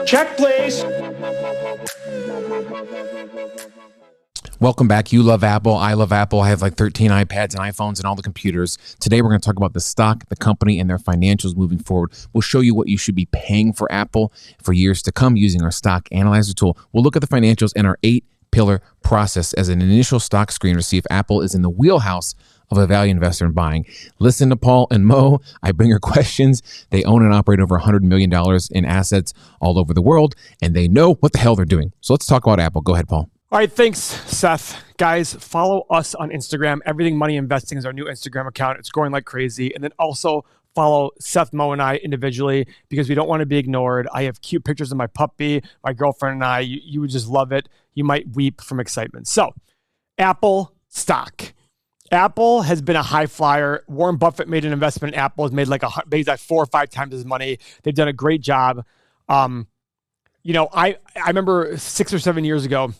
Check, please. Welcome back. You love Apple. I love Apple. I have like 13 iPads and iPhones and all the computers. Today, we're going to talk about the stock, the company, and their financials moving forward. We'll show you what you should be paying for Apple for years to come using our stock analyzer tool. We'll look at the financials and our 8-pillar process as an initial stock screen to see if Apple is in the wheelhouse of a value investor in buying. Listen to Paul and Mo. I bring your questions. They own and operate over $100 million in assets all over the world, and they know what the hell they're doing. So let's talk about Apple. Go ahead, Paul. All right, thanks, Seth. Guys, follow us on Instagram. Everything Money Investing is our new Instagram account. It's growing like crazy. And then also follow Seth, Mo, and I individually because we don't want to be ignored. I have cute pictures of my puppy, my girlfriend, and I. You would just love it. You might weep from excitement. So, Apple stock. Apple has been a high flyer. Warren Buffett made an investment in Apple, has made like 4 or 5 times his money. They've done a great job. I remember 6 or 7 years ago,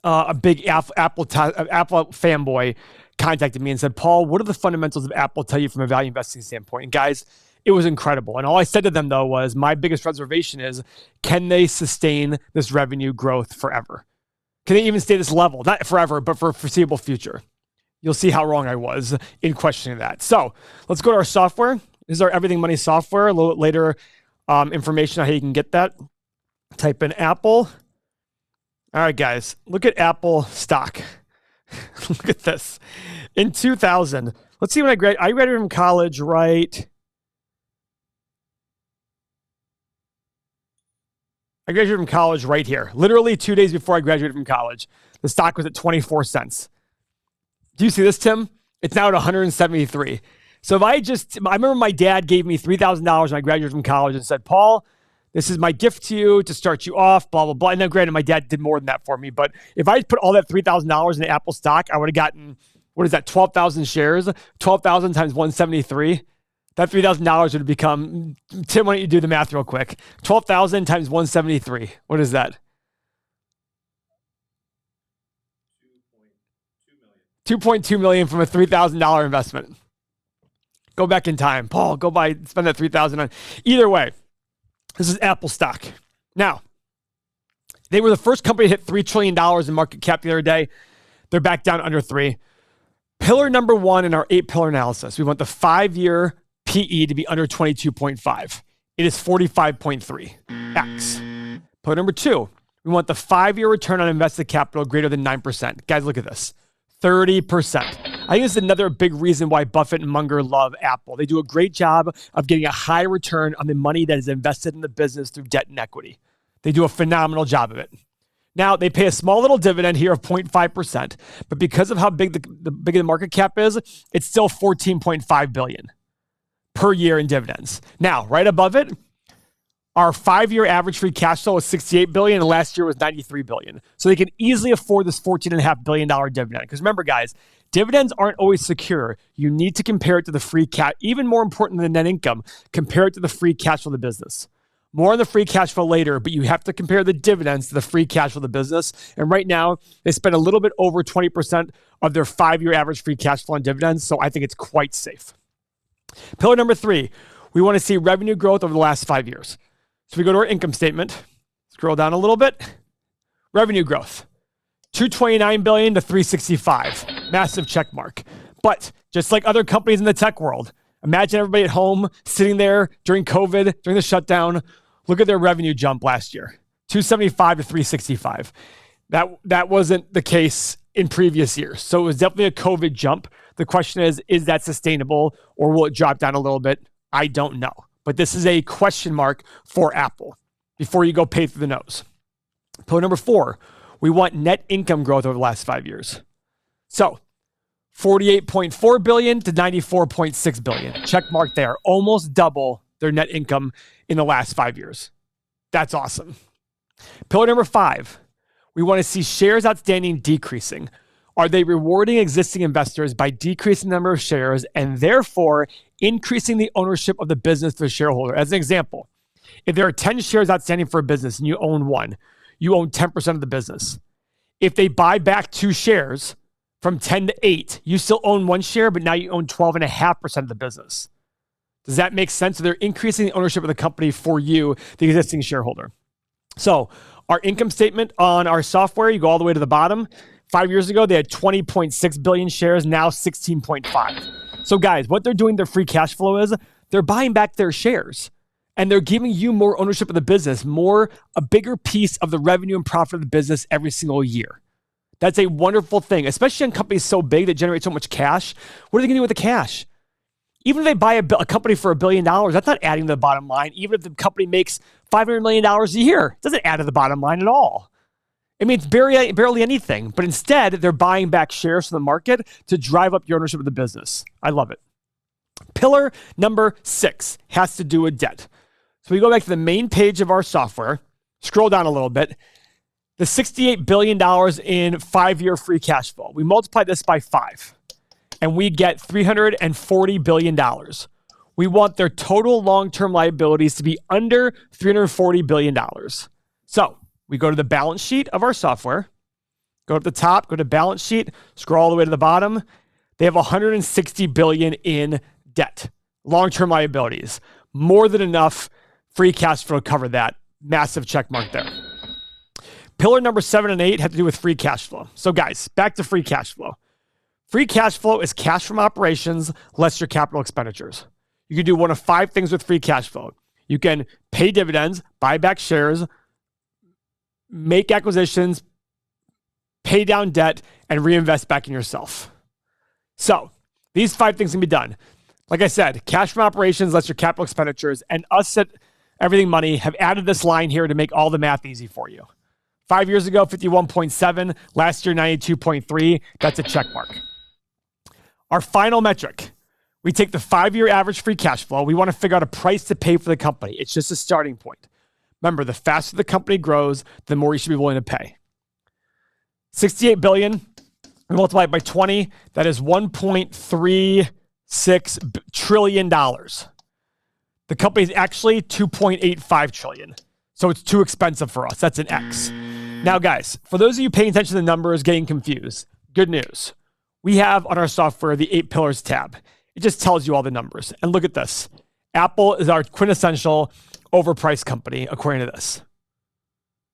a big Apple fanboy contacted me and said, Paul, what do the fundamentals of Apple tell you from a value investing standpoint? And guys, it was incredible. And all I said to them, though, was my biggest reservation is, can they sustain this revenue growth forever? Can they even stay this level? Not forever, but for a foreseeable future. You'll see how wrong I was in questioning that. So let's go to our software. This is our Everything Money software. A little bit later, information on how you can get that. Type in Apple. All right, guys, look at Apple stock. Look at this. In 2000, let's see when I graduated from college, right? I graduated from college right here. Literally 2 days before I graduated from college. The stock was at 24 cents. Do you see this, Tim? It's now at 173. So I remember my dad gave me $3,000 when I graduated from college and said, Paul, this is my gift to you to start you off, blah, blah, blah. And then granted, my dad did more than that for me. But if I put all that $3,000 in the Apple stock, I would have gotten, 12,000 shares? 12,000 times 173. That $3,000 would have become, Tim, why don't you do the math real quick? 12,000 times 173. What is that? 2.2 million from a $3,000 investment. Go back in time. Paul, spend that $3,000 on. Either way, this is Apple stock. Now, they were the first company to hit $3 trillion in market cap the other day. They're back down under 3. Pillar number 1 in our 8-pillar analysis. We want the 5-year PE to be under 22.5. It is 45.3x. Pillar number 2, we want the 5-year return on invested capital greater than 9%. Guys, look at this. 30%. I think this is another big reason why Buffett and Munger love Apple. They do a great job of getting a high return on the money that is invested in the business through debt and equity. They do a phenomenal job of it. Now, they pay a small little dividend here of 0.5%, but because of how big the market cap is, it's still $14.5 billion per year in dividends. Now, right above it, our 5-year average free cash flow was $68 billion, and last year was $93 billion. So they can easily afford this $14.5 billion dividend. Because remember, guys, dividends aren't always secure. You need to compare it to the free cash. Even more important than net income, compare it to the free cash flow of the business. More on the free cash flow later, but you have to compare the dividends to the free cash flow of the business. And right now, they spend a little bit over 20% of their 5-year average free cash flow on dividends. So I think it's quite safe. Pillar number 3, we want to see revenue growth over the last 5 years. So we go to our income statement, scroll down a little bit. Revenue growth, $229 billion to $365, massive check mark. But just like other companies in the tech world, imagine everybody at home sitting there during COVID, during the shutdown. Look at their revenue jump last year, $275 to $365. That wasn't the case in previous years. So it was definitely a COVID jump. The question is that sustainable or will it drop down a little bit? I don't know. But this is a question mark for Apple before you go pay through the nose. Pillar number 4, we want net income growth over the last 5 years. So $48.4 billion to $94.6 billion. Check mark there. Almost double their net income in the last 5 years. That's awesome. Pillar number 5, we want to see shares outstanding decreasing. Are they rewarding existing investors by decreasing the number of shares and therefore increasing the ownership of the business to the shareholder? As an example, if there are 10 shares outstanding for a business and you own 1, you own 10% of the business. If they buy back 2 shares from 10 to 8, you still own 1 share, but now you own 12.5% of the business. Does that make sense? So they're increasing the ownership of the company for you, the existing shareholder. So our income statement on our software, you go all the way to the bottom. 5 years ago, they had 20.6 billion shares, now 16.5. So guys, what they're doing their free cash flow is they're buying back their shares and they're giving you more ownership of the business, a bigger piece of the revenue and profit of the business every single year. That's a wonderful thing, especially on companies so big that generate so much cash. What are they going to do with the cash? Even if they buy a company for $1 billion, that's not adding to the bottom line. Even if the company makes $500 million a year, it doesn't add to the bottom line at all. It means barely anything. But instead, they're buying back shares from the market to drive up your ownership of the business. I love it. Pillar number 6 has to do with debt. So we go back to the main page of our software, scroll down a little bit. The $68 billion in 5-year free cash flow. We multiply this by 5, and we get $340 billion. We want their total long-term liabilities to be under $340 billion. So we go to the balance sheet of our software, go up the top, go to balance sheet, scroll all the way to the bottom. They have $160 billion in debt, long-term liabilities. More than enough free cash flow to cover that. Massive check mark there. Pillar number 7 and 8 have to do with free cash flow. So guys, back to free cash flow. Free cash flow is cash from operations less your capital expenditures. You can do one of 5 things with free cash flow. You can pay dividends, buy back shares, make acquisitions, pay down debt, and reinvest back in yourself. So these 5 things can be done. Like I said, cash from operations less your capital expenditures, and us at Everything Money have added this line here to make all the math easy for you. 5 years ago, 51.7. Last year, 92.3. That's a check mark. Our final metric, we take the 5-year average free cash flow. We want to figure out a price to pay for the company. It's just a starting point. Remember, the faster the company grows, the more you should be willing to pay. $68 billion, we multiply it by 20. That is $1.36 trillion. The company is actually $2.85 trillion. So it's too expensive for us. That's an X. Now, guys, for those of you paying attention to the numbers, getting confused, good news. We have on our software the 8 pillars tab. It just tells you all the numbers. And look at this. Apple is our quintessential overpriced company, according to this.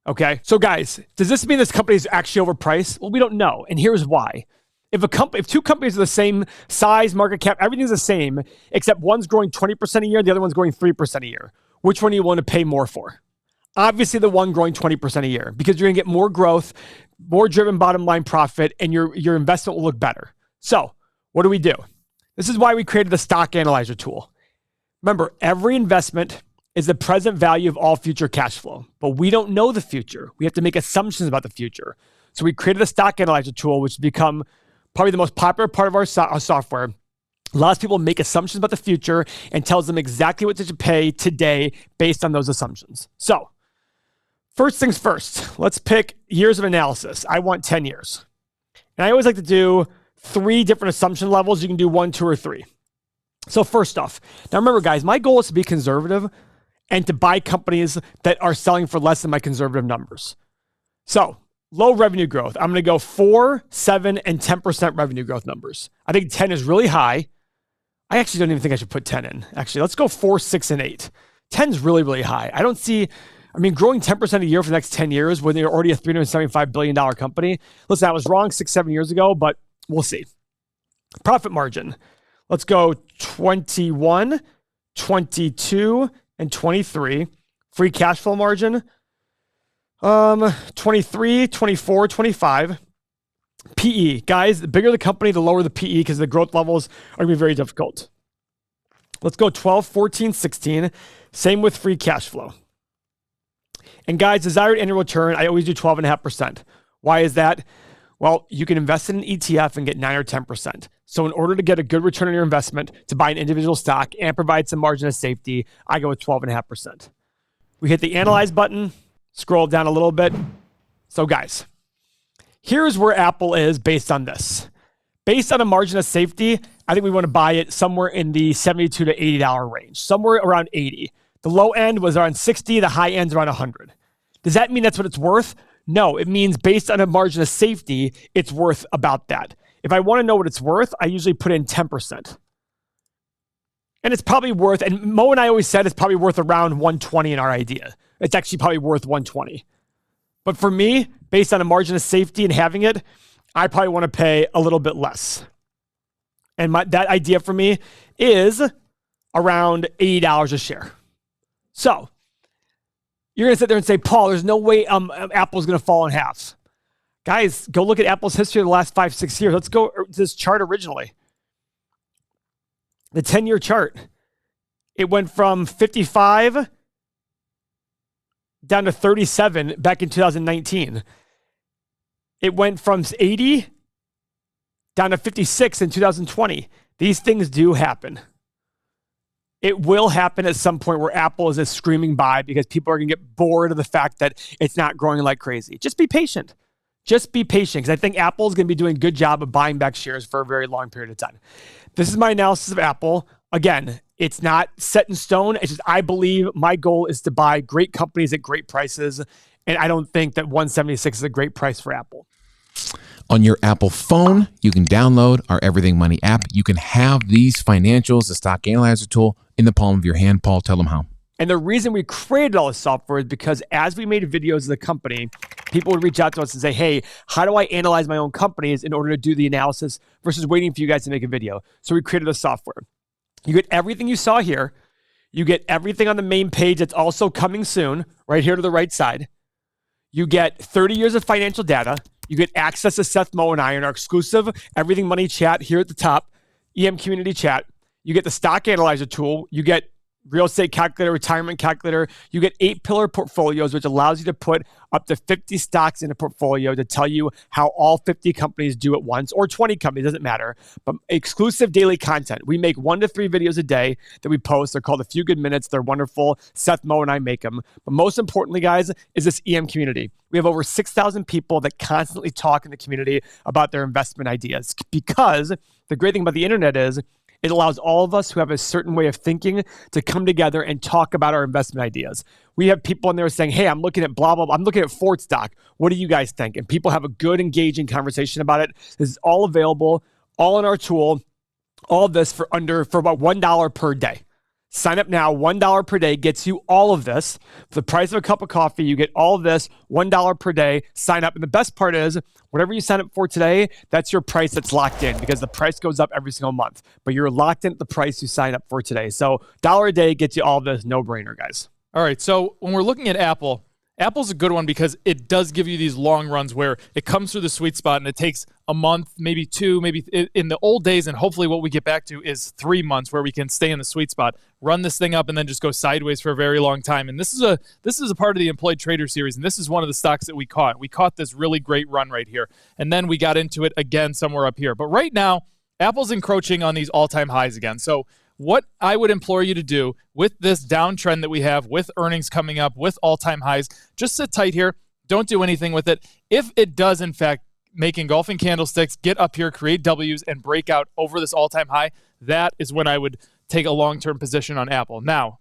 Okay, so guys, does this mean this company is actually overpriced? Well, we don't know, and here's why. If 2 companies are the same size, market cap, everything's the same, except one's growing 20% a year, the other one's growing 3% a year. Which one do you want to pay more for? Obviously, the one growing 20% a year, because you're going to get more growth, more driven bottom line profit, and your investment will look better. So what do? This is why we created the stock analyzer tool. Remember, every investment is the present value of all future cash flow, but we don't know the future. We have to make assumptions about the future. So we created a stock analyzer tool, which has become probably the most popular part of our software. Lots of people make assumptions about the future and tells them exactly what they should pay today based on those assumptions. So first things first, let's pick years of analysis. I want 10 years. And I always like to do 3 different assumption levels. You can do 1, 2, or 3. So first off, now remember guys, my goal is to be conservative and to buy companies that are selling for less than my conservative numbers. So low revenue growth. I'm going to go 4, 7, and 10% revenue growth numbers. I think 10 is really high. I actually don't even think I should put 10 in. Actually, let's go 4, 6, and 8. 10 is really, really high. Growing 10% a year for the next 10 years when you're already a $375 billion company. Listen, I was wrong 6, 7 years ago, but we'll see. Profit margin. Let's go 21, 22, and 23. Free cash flow margin. 23, 24, 25. PE. Guys, the bigger the company, the lower the PE because the growth levels are going to be very difficult. Let's go 12, 14, 16. Same with free cash flow. And guys, desired annual return, I always do 12.5%. Why is that? Well, you can invest in an ETF and get 9 or 10%. So in order to get a good return on your investment, to buy an individual stock and provide some margin of safety, I go with 12.5%. We hit the analyze button, scroll down a little bit. So guys, here's where Apple is based on this. Based on a margin of safety, I think we want to buy it somewhere in the $72 to $80 range, somewhere around 80. The low end was around 60, the high end's around 100. Does that mean that's what it's worth? No, it means based on a margin of safety, it's worth about that. If I want to know what it's worth, I usually put in 10%. And it's probably worth, and Mo and I always said it's probably worth around 120 in our idea. It's actually probably worth 120. But for me, based on a margin of safety and having it, I probably want to pay a little bit less. And that idea for me is around $80 a share. So you're going to sit there and say, Paul, there's no way Apple's going to fall in half. Guys, go look at Apple's history of the last 5-6 years. Let's go to this chart originally. The 10-year chart. It went from 55 down to 37 back in 2019. It went from 80 down to 56 in 2020. These things do happen. It will happen at some point where Apple is just screaming by because people are going to get bored of the fact that it's not growing like crazy. Just be patient. Just be patient, because I think Apple is going to be doing a good job of buying back shares for a very long period of time. This is my analysis of Apple. Again, it's not set in stone. It's just I believe my goal is to buy great companies at great prices, and I don't think that 176 is a great price for Apple. On your Apple phone, you can download our Everything Money app. You can have these financials, the stock analyzer tool, in the palm of your hand. Paul, tell them how. And the reason we created all this software is because as we made videos of the company, people would reach out to us and say, hey, how do I analyze my own companies in order to do the analysis versus waiting for you guys to make a video? So we created a software. You get everything you saw here. You get everything on the main page that's also coming soon, right here to the right side. You get 30 years of financial data. You get access to Seth, Mo, and I in our exclusive Everything Money chat here at the top, EM Community Chat. You get the stock analyzer tool. You get real estate calculator, retirement calculator. You get 8-pillar portfolios, which allows you to put up to 50 stocks in a portfolio to tell you how all 50 companies do at once, or 20 companies, doesn't matter. But exclusive daily content. We make 1 to 3 videos a day that we post. They're called A Few Good Minutes. They're wonderful. Seth, Mo, and I make them. But most importantly, guys, is this EM community. We have over 6,000 people that constantly talk in the community about their investment ideas, because the great thing about the internet is it allows all of us who have a certain way of thinking to come together and talk about our investment ideas. We have people in there saying, hey, I'm looking at blah, blah, blah. I'm looking at Ford stock. What do you guys think? And people have a good, engaging conversation about it. This is all available, all in our tool, all of this for about $1 per day. Sign up now. $1 per day gets you all of this. For the price of a cup of coffee, you get all of this, $1 per day. Sign up. And the best part is, whatever you sign up for today, that's your price that's locked in, because the price goes up every single month. But you're locked in at the price you sign up for today. So $1 a day gets you all of this. No-brainer, guys. All right, so when we're looking at Apple's a good one because it does give you these long runs where it comes through the sweet spot and it takes a month, maybe 2, maybe in the old days, and hopefully what we get back to is 3 months where we can stay in the sweet spot, run this thing up, and then just go sideways for a very long time. And this is a part of the Employed Trader series, and this is one of the stocks that we caught. We caught this really great run right here, and then we got into it again somewhere up here. But right now, Apple's encroaching on these all-time highs again. So what I would implore you to do with this downtrend that we have, with earnings coming up, with all-time highs, just sit tight here. Don't do anything with it. If it does, in fact, make engulfing candlesticks, get up here, create W's, and break out over this all-time high, that is when I would take a long-term position on Apple. Now,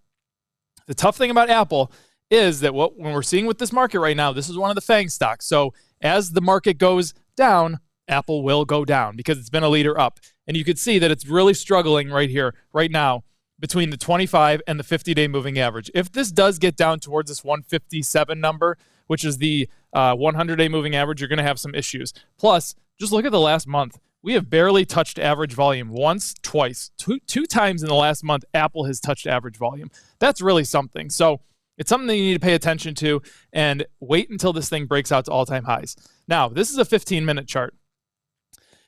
the tough thing about Apple is that when we're seeing with this market right now, this is one of the FANG stocks. So as the market goes down, Apple will go down because it's been a leader up. And you could see that it's really struggling right here, right now, between the 25 and the 50-day moving average. If this does get down towards this 157 number, which is the 100-day moving average, you're going to have some issues. Plus, just look at the last month. We have barely touched average volume once, twice. Two times in the last month, Apple has touched average volume. That's really something. So it's something that you need to pay attention to and wait until this thing breaks out to all-time highs. Now, this is a 15-minute chart.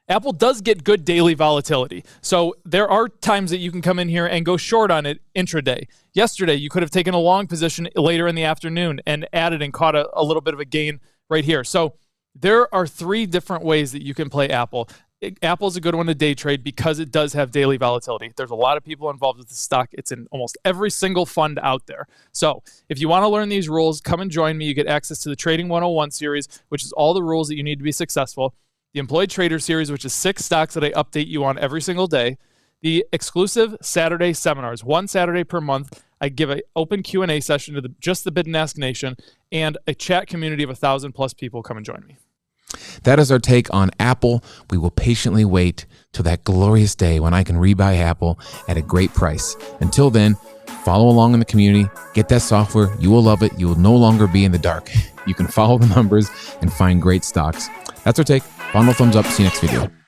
Apple does get good daily volatility. So there are times that you can come in here and go short on it intraday. Yesterday, you could have taken a long position later in the afternoon and added and caught a little bit of a gain right here. So there are 3 different ways that you can play Apple. Apple's a good one to day trade because it does have daily volatility. There's a lot of people involved with the stock. It's in almost every single fund out there. So if you want to learn these rules, come and join me. You get access to the Trading 101 series, which is all the rules that you need to be successful. The Employed Trader series, which is 6 stocks that I update you on every single day. The exclusive Saturday seminars, 1 Saturday per month. I give an open Q&A session to just the Bid and Ask Nation, and a chat community of 1,000+ people. Come and join me. That is our take on Apple. We will patiently wait till that glorious day when I can rebuy Apple at a great price. Until then, follow along in the community, get that software. You will love it. You will no longer be in the dark. You can follow the numbers and find great stocks. That's our take. Final thumbs up. See you next video.